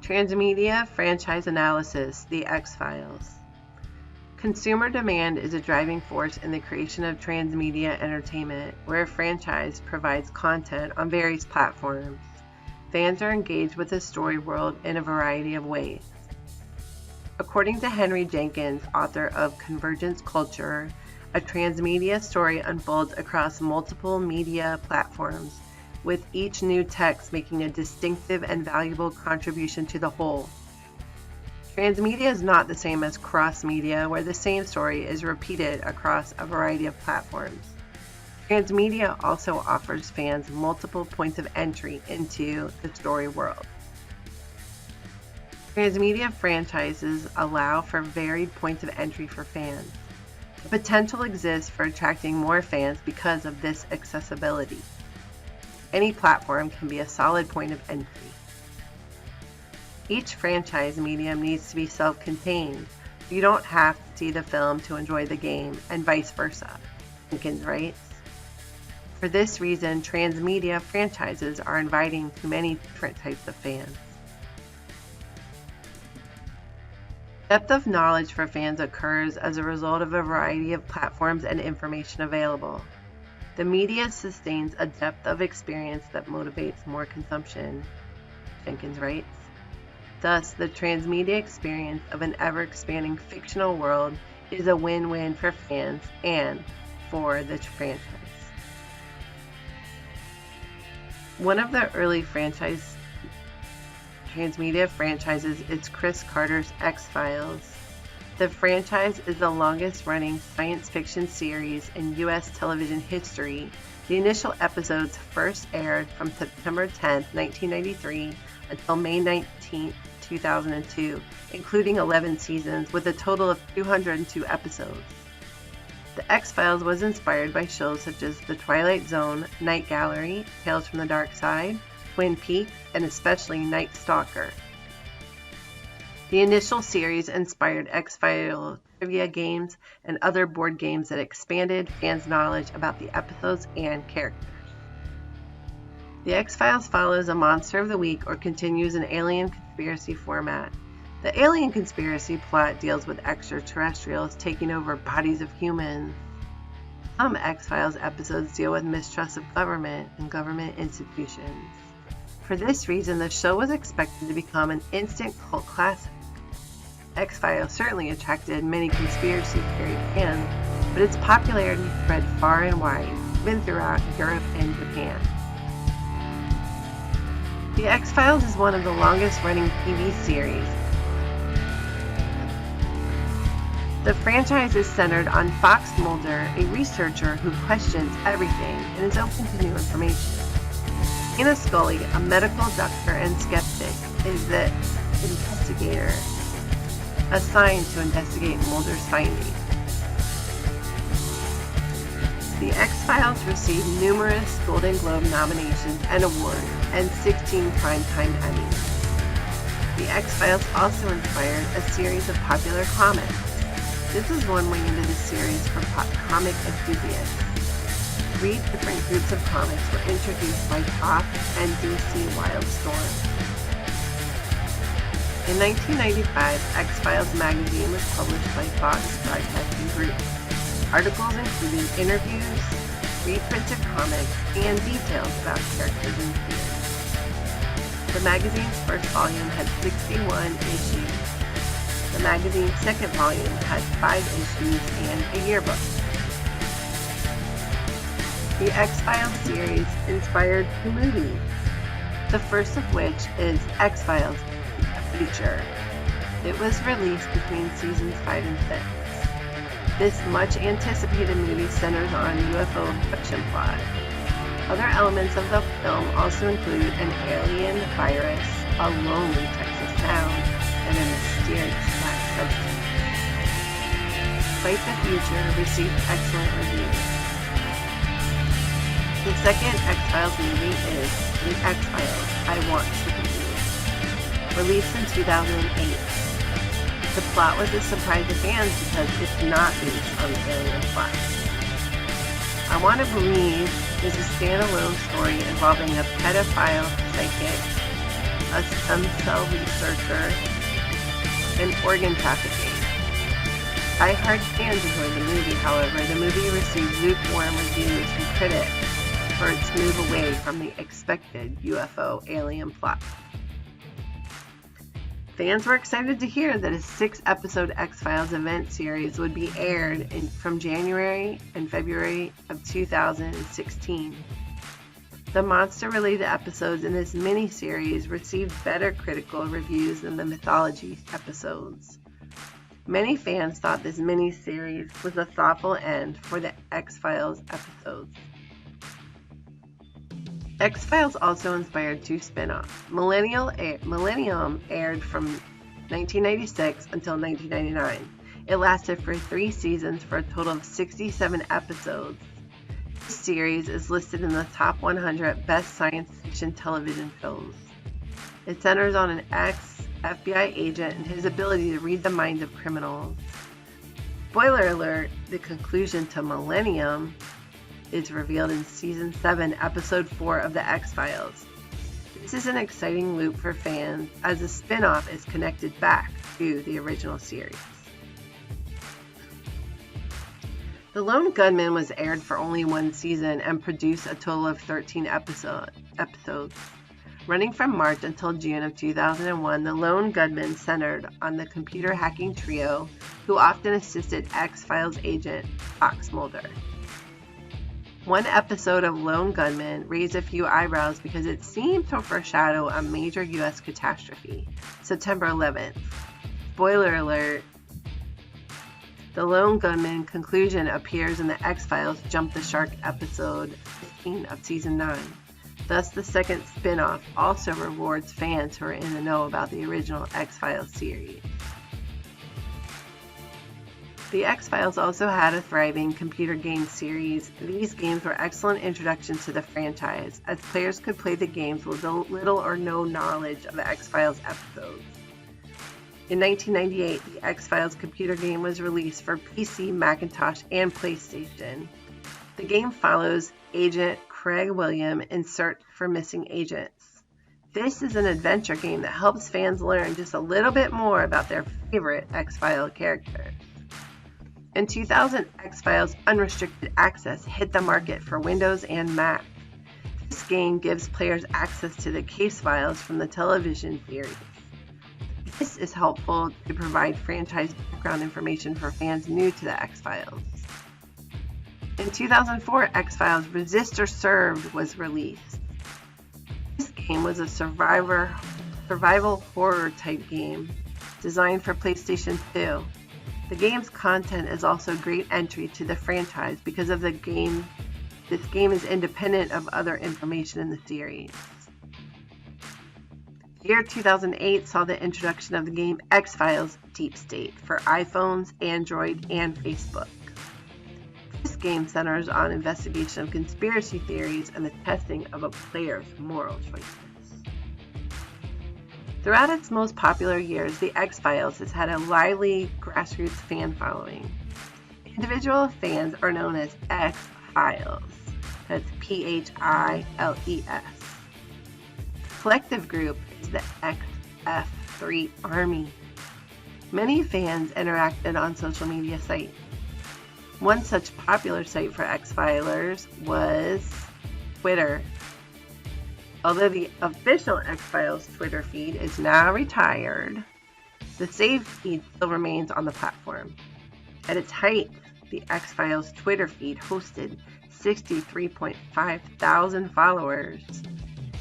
Transmedia franchise analysis, The X-Files. Consumer demand is a driving force in the creation of transmedia entertainment, where a franchise provides content on various platforms. Fans are engaged with the story world in a variety of ways. According to Henry Jenkins, author of Convergence Culture, a transmedia story unfolds across multiple media platforms, with each new text making a distinctive and valuable contribution to the whole. Transmedia is not the same as cross-media, where the same story is repeated across a variety of platforms. Transmedia also offers fans multiple points of entry into the story world. Transmedia franchises allow for varied points of entry for fans. The potential exists for attracting more fans because of this accessibility. Any platform can be a solid point of entry. Each franchise medium needs to be self-contained. You don't have to see the film to enjoy the game, and vice versa. Jenkins writes. For this reason, transmedia franchises are inviting to many different types of fans. Depth of knowledge for fans occurs as a result of a variety of platforms and information available. The media sustains a depth of experience that motivates more consumption, Jenkins writes. Thus, the transmedia experience of an ever-expanding fictional world is a win-win for fans and for the franchise. One of the early transmedia franchises is Chris Carter's X-Files. The franchise is the longest-running science fiction series in U.S. television history. The initial episodes first aired from September 10, 1993 until May 19, 2002, including 11 seasons with a total of 202 episodes. The X-Files was inspired by shows such as The Twilight Zone, Night Gallery, Tales from the Dark Side, Twin Peaks, and especially Night Stalker. The initial series inspired X-Files trivia games and other board games that expanded fans' knowledge about the episodes and characters. The X-Files follows a monster of the week or continues an alien conspiracy format. The alien conspiracy plot deals with extraterrestrials taking over bodies of humans. Some X-Files episodes deal with mistrust of government and government institutions. For this reason, the show was expected to become an instant cult classic. X-Files certainly attracted many conspiracy theory fans, but its popularity spread far and wide, even throughout Europe and Japan. The X-Files is one of the longest-running TV series. The franchise is centered on Fox Mulder, a researcher who questions everything and is open to new information. Anna Scully, a medical doctor and skeptic, is the investigator assigned to investigate Mulder's findings. The X-Files received numerous Golden Globe nominations and awards and 16 Primetime Emmys. The X-Files also inspired a series of popular comics. This is one way into the series for comic enthusiasts. 3 different groups of comics were introduced by Top and DC Wildstorm. In 1995, X-Files magazine was published by Fox Broadcasting Group. Articles included interviews, reprinted comics, and details about characters and themes. The magazine's first volume had 61 issues. The magazine's second volume had 5 issues and a yearbook. The X-Files series inspired 2 movies, the first of which is X-Files: The Future. It was released between seasons 5 and 6. This much-anticipated movie centers on UFO abduction plot. Other elements of the film also include an alien virus, a lonely Texas town, and a mysterious black substance. Fight the Future received excellent reviews. The second X-Files movie is The X-Files: I Want to Believe, released in 2008. The plot was a surprise to fans because it's not based on the alien plot. I Want to Believe is a standalone story involving a pedophile psychic a stem cell researcher, and organ trafficking. Die-hard fans enjoyed the movie, however. The movie received lukewarm reviews from critics for its move away from the expected UFO alien plot. Fans were excited to hear that a 6-episode X-Files event series would be aired from January and February of 2016. The monster-related episodes in this mini-series received better critical reviews than the mythology episodes. Many fans thought this mini-series was a thoughtful end for the X-Files episodes. X-Files also inspired 2 spin-offs. Millennium aired from 1996 until 1999. It lasted for 3 seasons for a total of 67 episodes. This series is listed in the top 100 best science fiction television shows. It centers on an ex-FBI agent and his ability to read the minds of criminals. Spoiler alert, the conclusion to Millennium is revealed in Season 7, Episode 4 of The X-Files. This is an exciting loop for fans as the spin-off is connected back to the original series. The Lone Gunman was aired for only 1 season and produced a total of 13 episodes. Running from March until June of 2001, The Lone Gunman centered on the computer hacking trio who often assisted X-Files agent Fox Mulder. One episode of Lone Gunman raised a few eyebrows because it seemed to foreshadow a major U.S. catastrophe, September 11th. Spoiler alert, the Lone Gunman conclusion appears in the X-Files Jump the Shark episode 15 of Season 9. Thus, the second spin-off also rewards fans who are in the know about the original X-Files series. The X-Files also had a thriving computer game series. These games were excellent introductions to the franchise, as players could play the games with little or no knowledge of the X-Files episodes. In 1998, the X-Files computer game was released for PC, Macintosh, and PlayStation. The game follows Agent Craig William in search for missing agents. This is an adventure game that helps fans learn just a little bit more about their favorite X-Files characters. In 2000, X-Files Unrestricted Access hit the market for Windows and Mac. This game gives players access to the case files from the television series. This is helpful to provide franchise background information for fans new to the X-Files. In 2004, X-Files Resist or Served was released. This game was a survival horror type game designed for PlayStation 2. The game's content is also a great entry to the franchise because of this game is independent of other information in the series. The year 2008 saw the introduction of the game X-Files Deep State for iPhones, Android, and Facebook. This game centers on investigation of conspiracy theories and the testing of a player's moral choices. Throughout its most popular years, the X-Files has had a lively grassroots fan following. Individual fans are known as X-Files. That's Philes. The collective group is the XF3 Army. Many fans interacted on social media sites. One such popular site for X-Filers was Twitter. Although the official X-Files Twitter feed is now retired, the saved feed still remains on the platform. At its height, the X-Files Twitter feed hosted 63.5 thousand followers.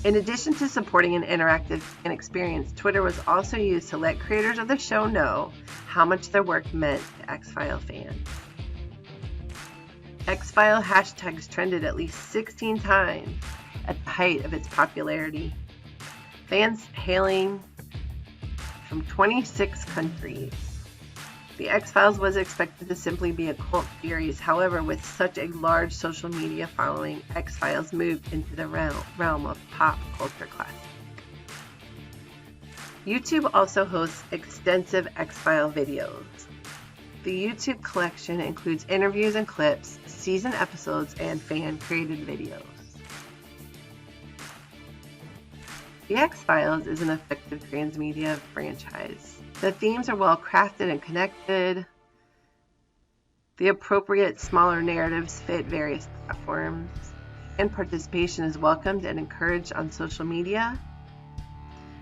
In addition to supporting an interactive fan experience, Twitter was also used to let creators of the show know how much their work meant to X-File fans. X-File hashtags trended at least 16 times at the height of its popularity. Fans hailing from 26 countries. The X-Files was expected to simply be a cult series. However, with such a large social media following, X-Files moved into the realm of pop culture classic. YouTube also hosts extensive X-File videos. The YouTube collection includes interviews and clips, season episodes, and fan-created videos. The X-Files is an effective transmedia franchise. The themes are well crafted and connected. The appropriate smaller narratives fit various platforms, and participation is welcomed and encouraged on social media.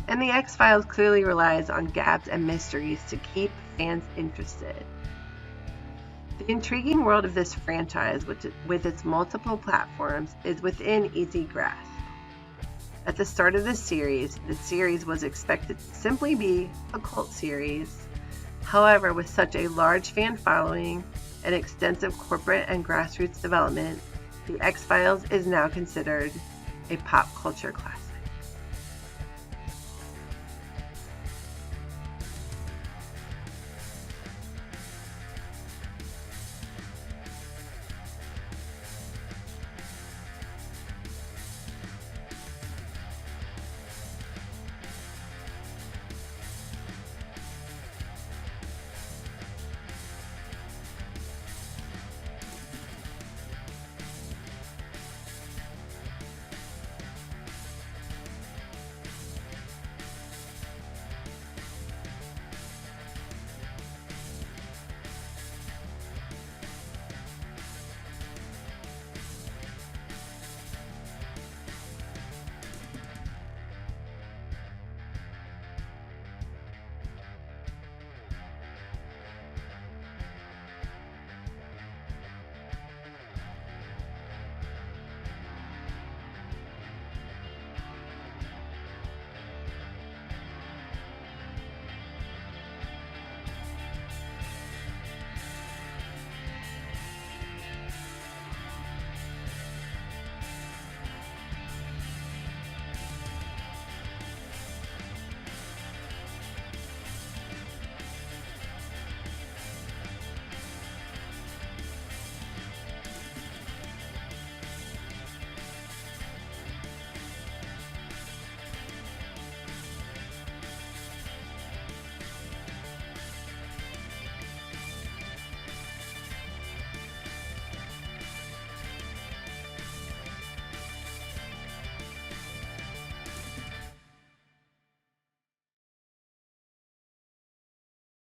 And The X-Files clearly relies on gaps and mysteries to keep fans interested. The intriguing world of this franchise, with its multiple platforms, is within easy grasp. At the start of the series was expected to simply be a cult series. However, with such a large fan following and extensive corporate and grassroots development, The X-Files is now considered a pop culture classic.